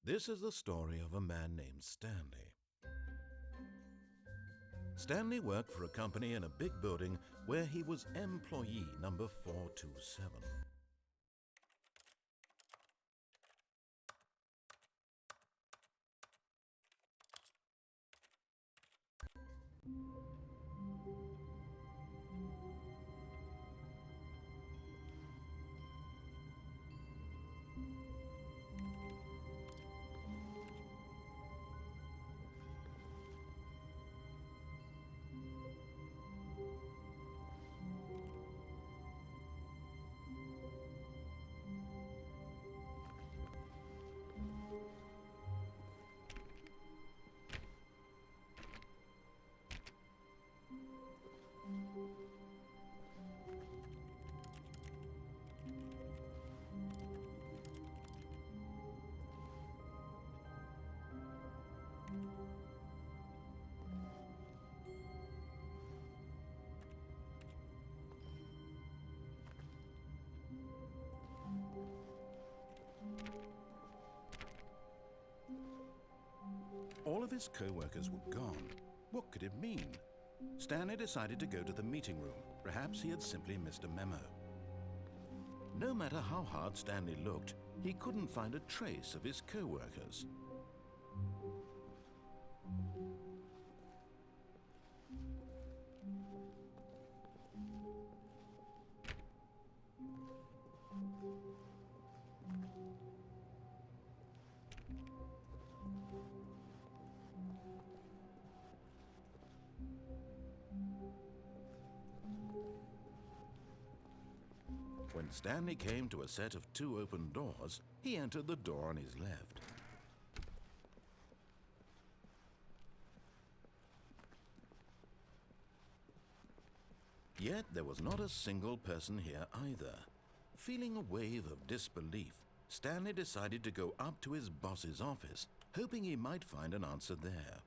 This is the story of a man named Stanley. Stanley worked for a company in a big building where he was employee number 427. All of his co-workers were gone. What could it mean? Stanley decided to go to the meeting room. Perhaps he had simply missed a memo. No matter how hard Stanley looked, he couldn't find a trace of his co-workers. When Stanley came to a set of 2 open doors, he entered the door on his left. Yet there was not a single person here either. Feeling a wave of disbelief, Stanley decided to go up to his boss's office, hoping he might find an answer there.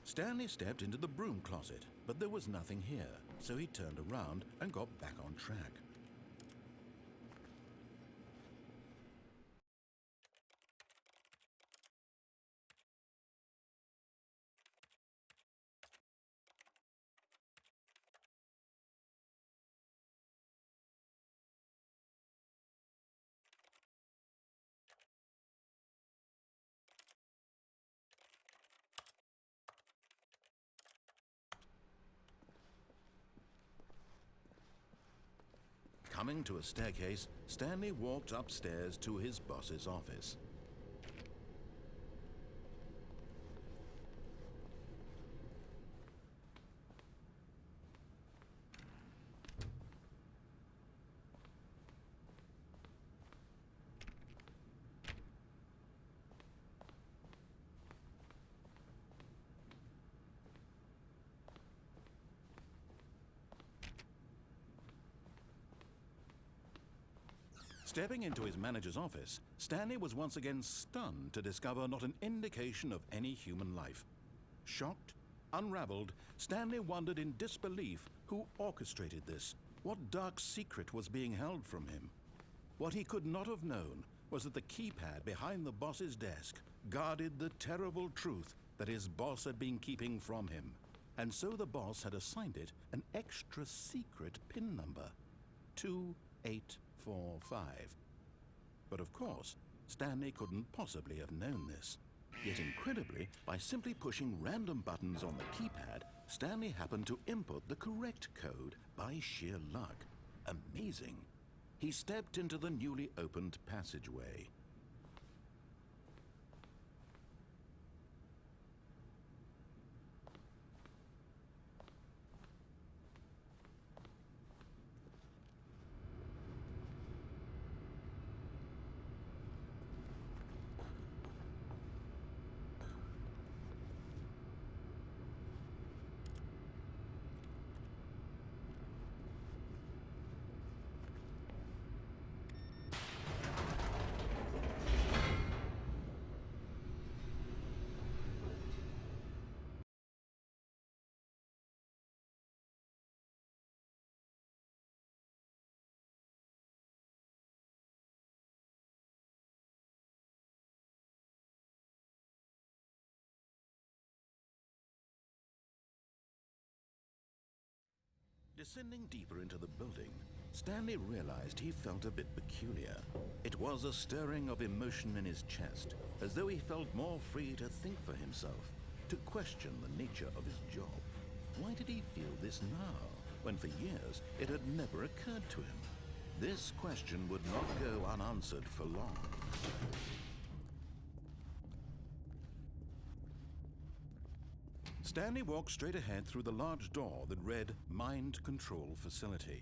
Stanley stepped into the broom closet, but there was nothing here, so he turned around and got back on track. Coming to a staircase, Stanley walked upstairs to his boss's office. Stepping into his manager's office, Stanley was once again stunned to discover not an indication of any human life. Shocked, unraveled, Stanley wondered in disbelief who orchestrated this. What dark secret was being held from him? What he could not have known was that the keypad behind the boss's desk guarded the terrible truth that his boss had been keeping from him. And so the boss had assigned it an extra secret PIN number, 2845. But of course, Stanley couldn't possibly have known this. Yet incredibly, by simply pushing random buttons on the keypad, Stanley happened to input the correct code by sheer luck. amazing. He stepped into the newly opened passageway. Descending deeper into the building, Stanley realized he felt a bit peculiar. It was a stirring of emotion in his chest, as though he felt more free to think for himself, to question the nature of his job. Why did he feel this now, when for years it had never occurred to him? This question would not go unanswered for long. Stanley walked straight ahead through the large door that read Mind Control Facility.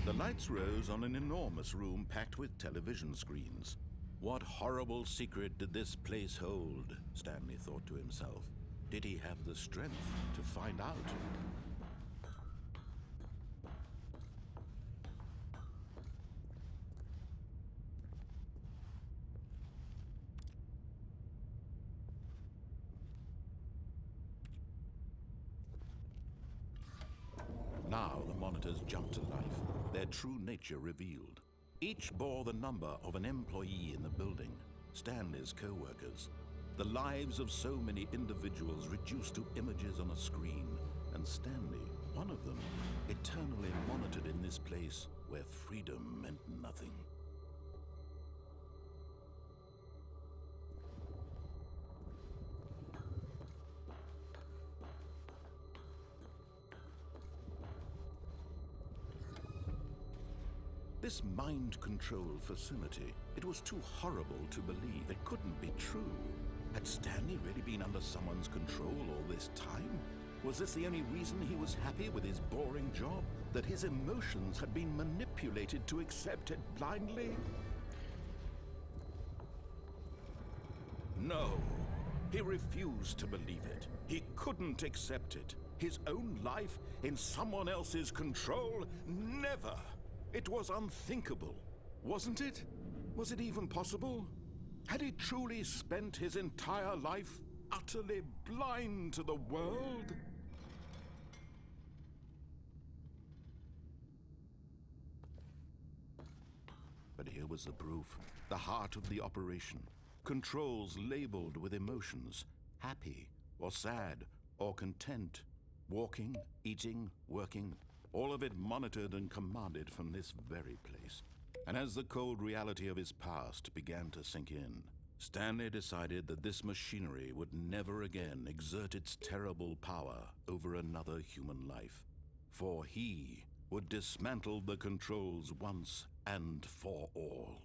The lights rose on an enormous room packed with television screens. What horrible secret did this place hold? Stanley thought to himself. Did he have the strength to find out? Now the monitors jumped to life, their true nature revealed. Each bore the number of an employee in the building, Stanley's co-workers. The lives of so many individuals reduced to images on a screen, and Stanley, one of them, eternally monitored in this place where freedom meant nothing. This mind control facility, it was too horrible to believe. It couldn't be true. Had Stanley really been under someone's control all this time? Was this the only reason he was happy with his boring job? That his emotions had been manipulated to accept it blindly? No, he refused to believe it. He couldn't accept it. His own life in someone else's control? Never! It was unthinkable, wasn't it? Was it even possible? Had he truly spent his entire life utterly blind to the world? But here was the proof, the heart of the operation. Controls labeled with emotions, happy or sad or content, walking, eating, working, all of it monitored and commanded from this very place. And as the cold reality of his past began to sink in, Stanley decided that this machinery would never again exert its terrible power over another human life. For he would dismantle the controls once and for all.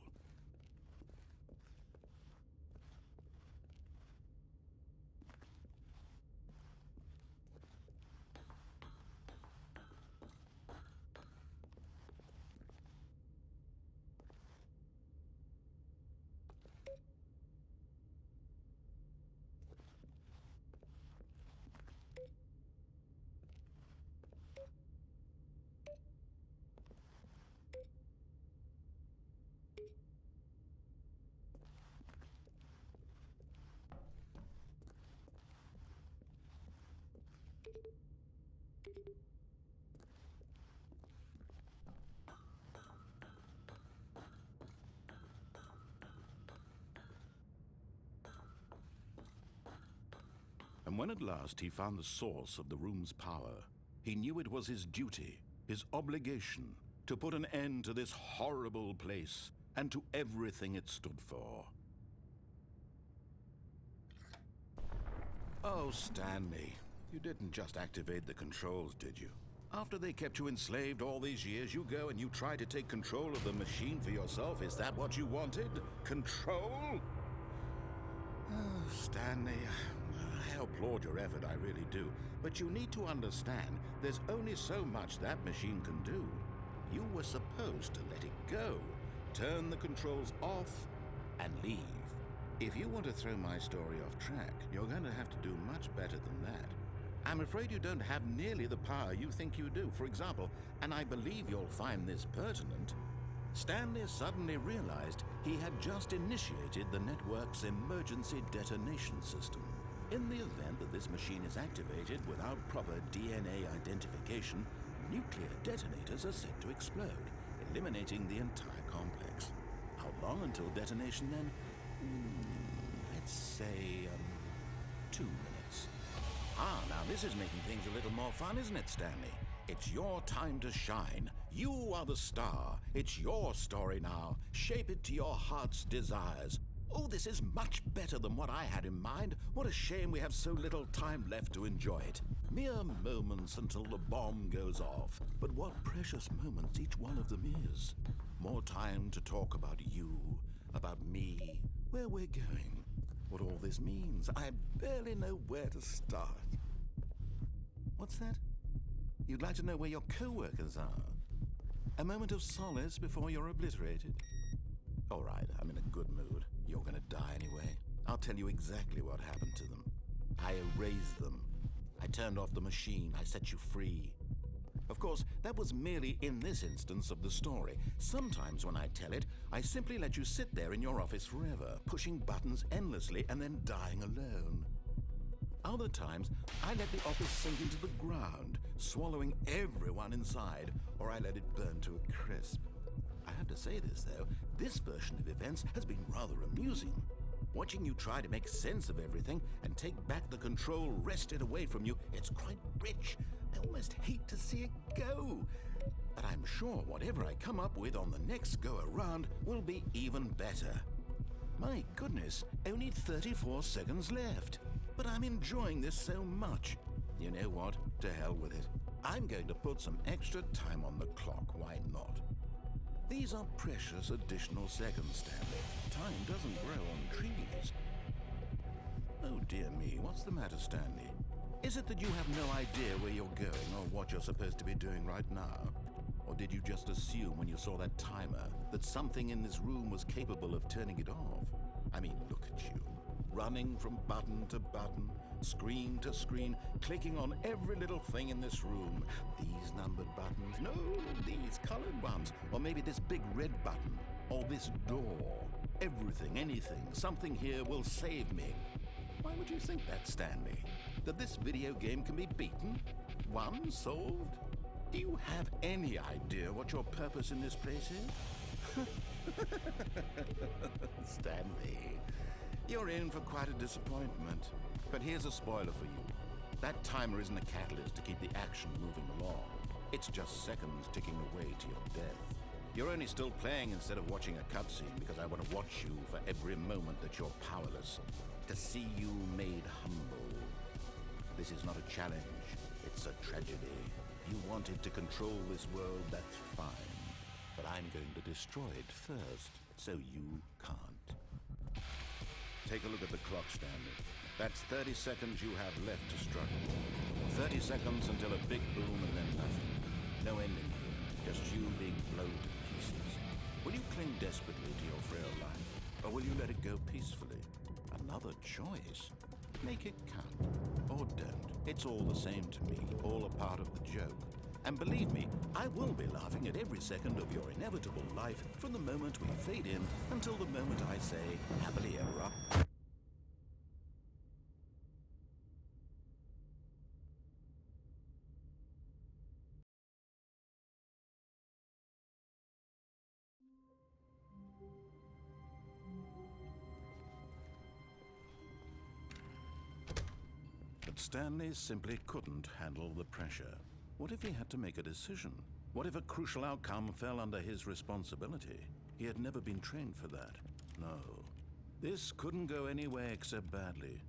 And when at last he found the source of the room's power, he knew it was his duty, his obligation, to put an end to this horrible place and to everything it stood for. Oh, Stanley, you didn't just activate the controls, did you? After they kept you enslaved all these years, you go and you try to take control of the machine for yourself? Is that what you wanted? Control? Oh, Stanley, I applaud your effort, I really do. But you need to understand, there's only so much that machine can do. You were supposed to let it go, turn the controls off, and leave. If you want to throw my story off track, you're going to have to do much better than that. I'm afraid you don't have nearly the power you think you do. For example, and I believe you'll find this pertinent, Stanley suddenly realized he had just initiated the network's emergency detonation system. In the event that this machine is activated without proper DNA identification, nuclear detonators are set to explode, eliminating the entire complex. How long until detonation then? Let's say, 2 minutes. Now this is making things a little more fun, isn't it, Stanley? It's your time to shine. You are the star. It's your story now. Shape it to your heart's desires. Oh, this is much better than what I had in mind. What a shame we have so little time left to enjoy it. Mere moments until the bomb goes off. But what precious moments each one of them is. More time to talk about you, about me, where we're going, what all this means. I barely know where to start. What's that? You'd like to know where your co-workers are? A moment of solace before you're obliterated? All right, I'm in a good mood. You're gonna die anyway. I'll tell you exactly what happened to them. I erased them. I turned off the machine. I set you free. Of course, that was merely in this instance of the story. Sometimes when I tell it, I simply let you sit there in your office forever, pushing buttons endlessly and then dying alone. Other times, I let the office sink into the ground, swallowing everyone inside, or I let it burn to a crisp. I have to say this, though, this version of events has been rather amusing. Watching you try to make sense of everything and take back the control wrested away from you, it's quite rich. I almost hate to see it go. But I'm sure whatever I come up with on the next go-around will be even better. My goodness, only 34 seconds left. But I'm enjoying this so much. You know what? To hell with it. I'm going to put some extra time on the clock, why not? These are precious additional seconds, Stanley. Time doesn't grow on trees. Oh dear me, what's the matter, Stanley? Is it that you have no idea where you're going or what you're supposed to be doing right now? Or did you just assume when you saw that timer that something in this room was capable of turning it off? I mean, look at you. Running from button to button, screen to screen, clicking on every little thing in this room. These numbered buttons, no, these colored ones. Or maybe this big red button, or this door. Everything, anything, something here will save me. Why would you think that, Stanley? That this video game can be beaten? Won? Solved? Do you have any idea what your purpose in this place is? Stanley, you're in for quite a disappointment. But here's a spoiler for you. That timer isn't a catalyst to keep the action moving along. It's just seconds ticking away to your death. You're only still playing instead of watching a cutscene because I want to watch you for every moment that you're powerless. To see you made humble. This is not a challenge, it's a tragedy. You wanted to control this world, that's fine. But I'm going to destroy it first, so you can't. Take a look at the clock, Stanley. That's 30 seconds you have left to struggle. 30 seconds until a big boom and then nothing. No ending here, just you being blown to pieces. Will you cling desperately to your frail life, or will you let it go peacefully? Another choice. Make it count, or don't. It's all the same to me, all a part of the joke. And believe me, I will be laughing at every second of your inevitable life from the moment we fade in until the moment I say, happily ever up. But Stanley simply couldn't handle the pressure. What if he had to make a decision? What if a crucial outcome fell under his responsibility? He had never been trained for that. No. This couldn't go anywhere except badly.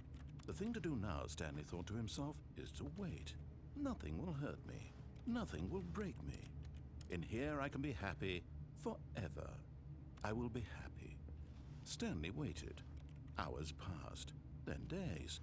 The thing to do now, Stanley thought to himself, is to wait. Nothing will hurt me. Nothing will break me. In here I can be happy forever. I will be happy. Stanley waited. Hours passed, then days.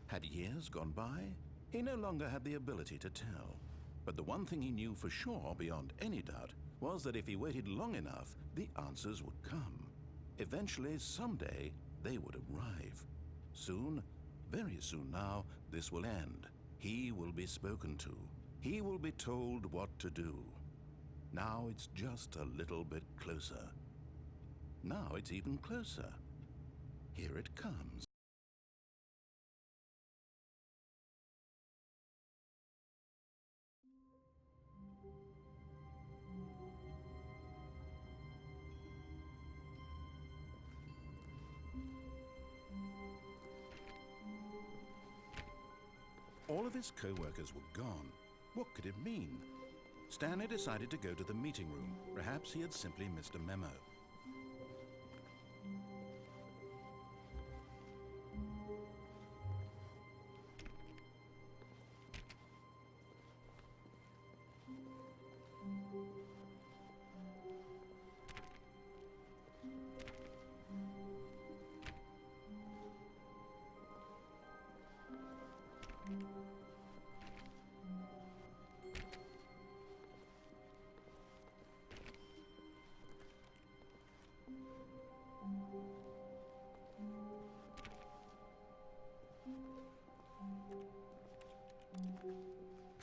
Had years gone by? He no longer had the ability to tell. But the one thing he knew for sure, beyond any doubt, was that if he waited long enough, the answers would come. Eventually, someday, they would arrive. Soon, very soon now, this will end. He will be spoken to. He will be told what to do. Now it's just a little bit closer. Now it's even closer. Here it comes. All of his co-workers were gone. What could it mean? Stanley decided to go to the meeting room. Perhaps he had simply missed a memo.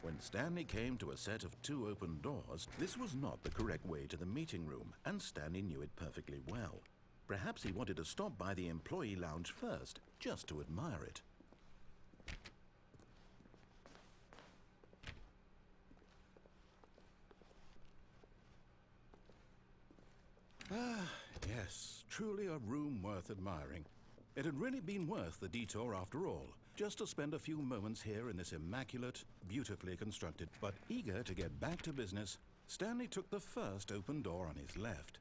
When Stanley came to a set of 2 open doors, this was not the correct way to the meeting room, and Stanley knew it perfectly well. Perhaps he wanted to stop by the employee lounge first, just to admire it. Ah, yes, truly a room worth admiring. It had really been worth the detour after all, just to spend a few moments here in this immaculate, beautifully constructed. But eager to get back to business, Stanley took the first open door on his left.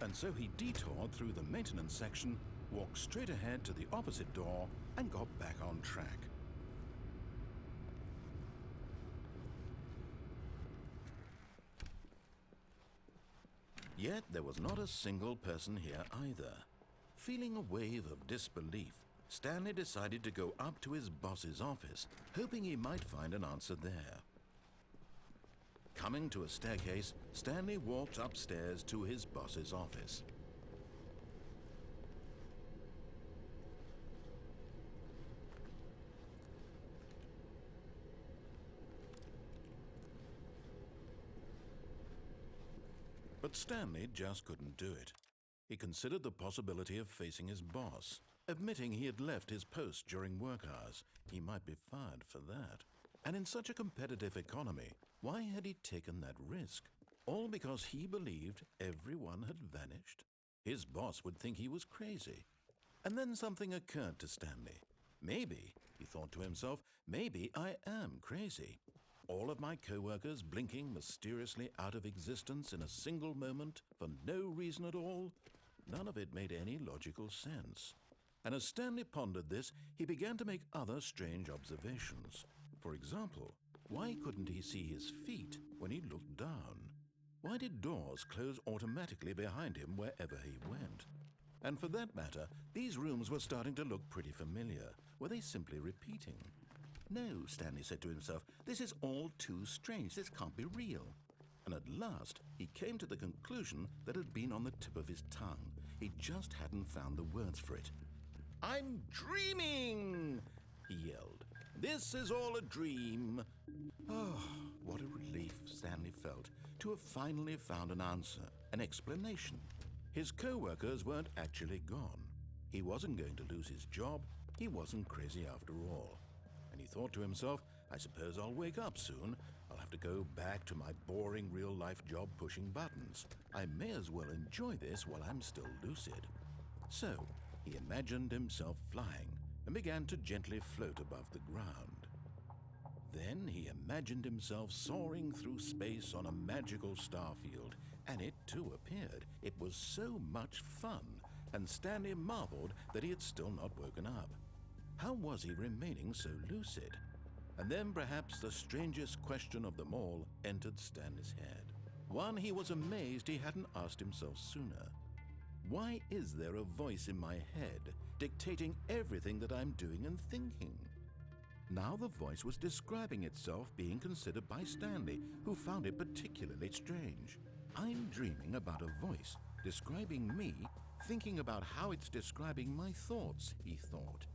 And so he detoured through the maintenance section, walked straight ahead to the opposite door, and got back on track. Yet there was not a single person here either. Feeling a wave of disbelief, Stanley decided to go up to his boss's office, hoping he might find an answer there. Coming to a staircase, Stanley walked upstairs to his boss's office. But Stanley just couldn't do it. He considered the possibility of facing his boss, admitting he had left his post during work hours. He might be fired for that. And in such a competitive economy, why had he taken that risk? All because he believed everyone had vanished? His boss would think he was crazy. And then something occurred to Stanley. Maybe, he thought to himself, maybe I am crazy. All of my co-workers blinking mysteriously out of existence in a single moment for no reason at all? None of it made any logical sense. And as Stanley pondered this, he began to make other strange observations. For example, why couldn't he see his feet when he looked down? Why did doors close automatically behind him wherever he went? And for that matter, these rooms were starting to look pretty familiar. Were they simply repeating? No, Stanley said to himself, this is all too strange. This can't be real. And at last, he came to the conclusion that had been on the tip of his tongue. He just hadn't found the words for it. "I'm dreaming!" he yelled. "This is all a dream." Oh, what a relief Stanley felt to have finally found an answer, an explanation. His co-workers weren't actually gone. He wasn't going to lose his job. He wasn't crazy after all. And he thought to himself, I suppose I'll wake up soon. I'll have to go back to my boring real-life job pushing buttons. I may as well enjoy this while I'm still lucid. So, he imagined himself flying and began to gently float above the ground. Then he imagined himself soaring through space on a magical starfield, And it too appeared. It was so much fun, and Stanley marveled that he had still not woken up. How was he remaining so lucid? And then perhaps the strangest question of them all entered Stanley's head. One he was amazed he hadn't asked himself sooner. Why is there a voice in my head dictating everything that I'm doing and thinking? Now the voice was describing itself being considered by Stanley, who found it particularly strange. I'm dreaming about a voice describing me, thinking about how it's describing my thoughts, he thought.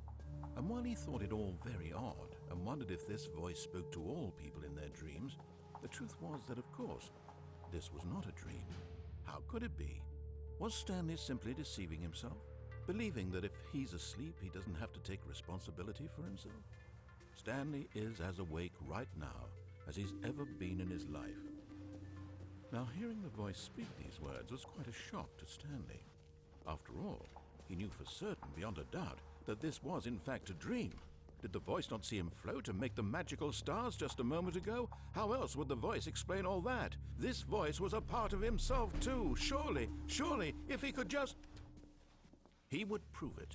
And while he thought it all very odd and wondered if this voice spoke to all people in their dreams, the truth was that, of course, this was not a dream. How could it be? Was Stanley simply deceiving himself, believing that if he's asleep, he doesn't have to take responsibility for himself? Stanley is as awake right now as he's ever been in his life. Now, hearing the voice speak these words was quite a shock to Stanley. After all, he knew for certain, beyond a doubt, that this was in fact a dream. Did the voice not see him float and make the magical stars just a moment ago? How else would the voice explain all that? This voice was a part of himself too. Surely, if he could just... He would prove it.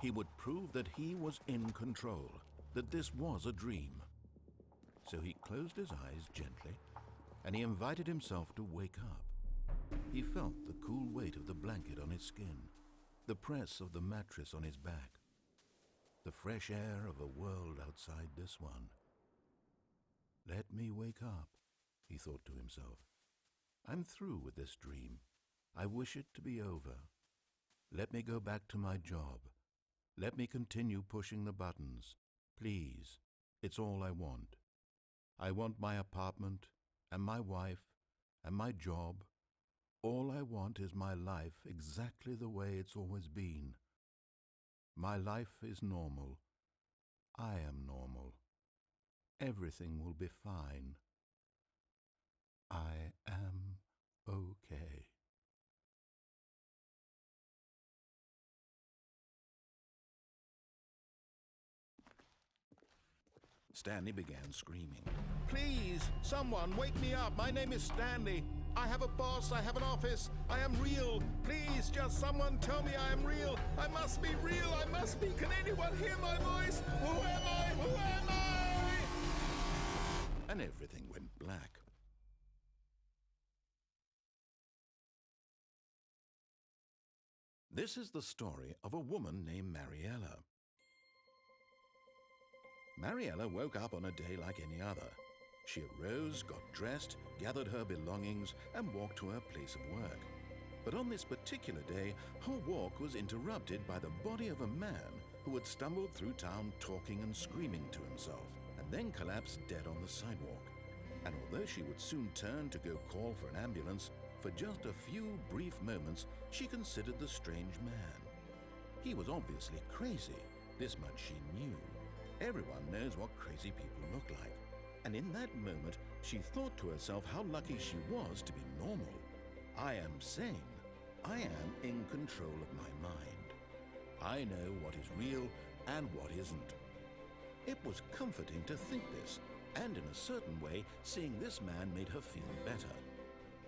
He would prove that he was in control, that this was a dream. So he closed his eyes gently, and he invited himself to wake up. He felt the cool weight of the blanket on his skin, the press of the mattress on his back, the fresh air of a world outside this one. Let me wake up, he thought to himself. I'm through with this dream. I wish it to be over. Let me go back to my job. Let me continue pushing the buttons. Please, it's all I want. I want my apartment and my wife and my job. All I want is my life exactly the way it's always been. My life is normal. I am normal. Everything will be fine. I am okay. Stanley began screaming. Please, someone, wake me up. My name is Stanley. I have a boss. I have an office. I am real. Please, just someone tell me I am real. I must be real. I must be. Can anyone hear my voice? Who am I? Who am I? And everything went black. This is the story of a woman named Mariella. Mariella woke up on a day like any other. She arose, got dressed, gathered her belongings, and walked to her place of work. But on this particular day, her walk was interrupted by the body of a man who had stumbled through town talking and screaming to himself, and then collapsed dead on the sidewalk. And although she would soon turn to go call for an ambulance, for just a few brief moments she considered the strange man. He was obviously crazy, this much she knew. Everyone knows what crazy people look like. And in that moment, she thought to herself how lucky she was to be normal. I am sane. I am in control of my mind. I know what is real and what isn't. It was comforting to think this, and in a certain way, seeing this man made her feel better.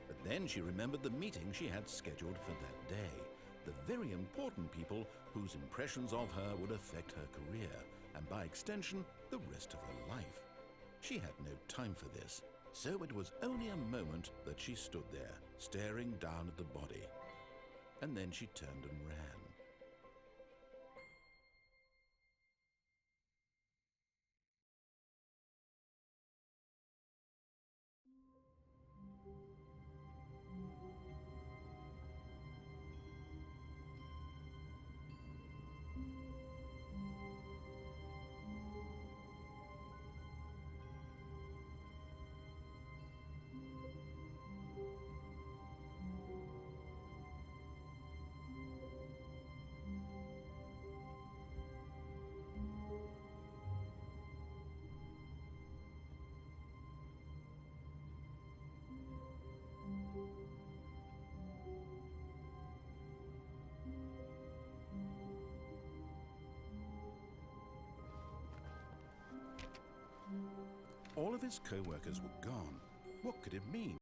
But then she remembered the meeting she had scheduled for that day, the very important people whose impressions of her would affect her career, and by extension, the rest of her life. She had no time for this, so it was only a moment that she stood there, staring down at the body. And then she turned and ran. All of his co-workers were gone. What could it mean?